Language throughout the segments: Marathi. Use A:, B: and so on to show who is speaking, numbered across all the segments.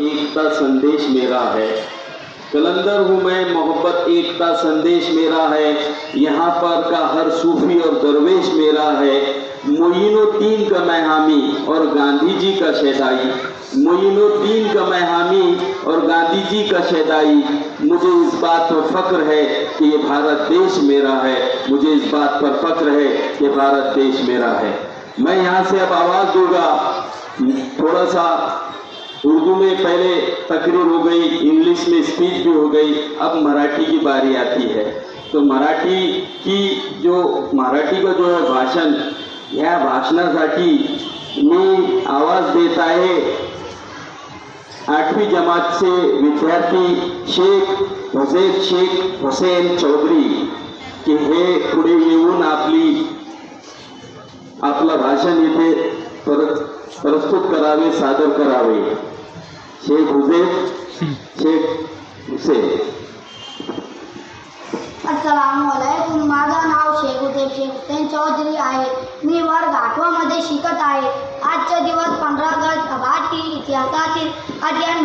A: एकता संदेश मेरा है। कलंदर हूँ मैं, मोहब्बत एकता संदेश मेरा है। यहाँ पर का हर सूफी और दरवेश मेरा है। मोइनुद्दीन का मैं हामी और गांधी जी का शहदाई। मोइनुद्दीन का मैं हामी और गांधी जी का शहदाई। मुझे इस बात पर फख्र है कि ये भारत देश मेरा है। मुझे इस बात पर फख्र है कि भारत देश मेरा है। मैं यहाँ से अब आवाज़ दूंगा। थोड़ा सा उर्दू में पहले तकरीर हो गई, इंग्लिश में स्पीच भी हो गई, अब मराठी की बारी आती है। तो मराठी का जो है भाषण, या भाषणासाठी मी आवाज देत आहे 8वी जमातचे विद्यार्थी शेख हुसेन चौधरी की हे पुढे येऊन आपलं भाषण इथे प्रस्तुत करावे, सादर करावे। शेख हुसेन।
B: अस्सलामुअलैकुम। माझं नाव शेख हुसेन चौधरी आहे। मी वर्ग 8वा मध्ये शिकत आहे। आजचा दिवस 15 ऑगस्ट भारतीय इतिहासातील अत्यंत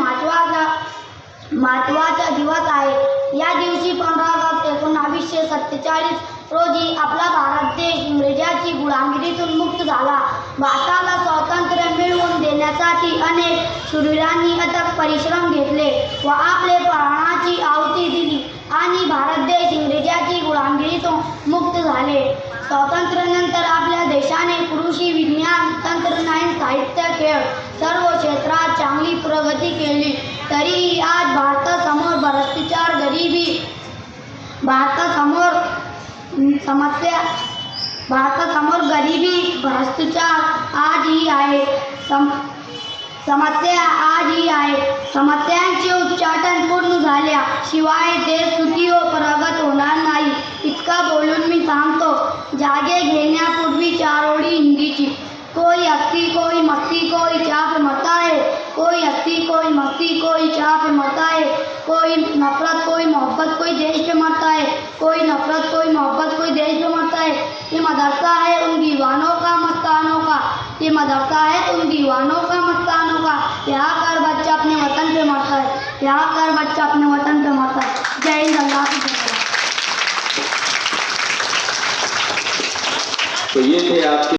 B: महत्त्वाचा दिवस आहे। या दिवशी 15 ऑगस्ट 1947 रोजी आपला भारत देश इंग्रजांची गुलामगिरीतून मुक्त झाला। भारताला स्वातंत्र्य मिळवून देण्यासाठी अनेक शूरवीरांनी अथक परिश्रम घेतले व आपले प्राणाची आहुती दिली आणि भारत देश इंग्रजांची गुलामगिरीतून मुक्त झाले। स्वातंत्र्यानंतर आपल्या देशाने कृषी, विज्ञान, तंत्रज्ञान, साहित्य, खेळ सर्व क्षेत्रात चांगली प्रगती केली। तरीही आज भारतासमोर भ्रष्टाचार, गरिबी, भ्रष्टाचार आजही आहे। समस्यांचे उच्चाटन पूर्ण झाल्याशिवाय देश सुखी व प्रगत होणार नाही। इतका बोलून मी थांबतो। जागे घेण्यापूर्वी 4 ओळी हिंदीची। कोई हस्ती कोई मस्ती कोई चाह पे मरता है। कोई हस्ती कोई मस्ती कोई चाह पे मरता है। कोई नफरत कोई मोहब्बत कोई देश पे मरता है। कोई नफरत कोई मोहब्बत कोई देश पे मरता है। ये मदरसा है उन दीवानों का, मस्तानों का। ये मदरसा है उन दीवानों का, मस्तानों का। यहाँ कर बच्चा अपने वतन पे मरता है। यहाँ कर बच्चा अपने वतन पे मरता है। जय हिंद, अल्लाह की जय।
A: तो ये थे आपके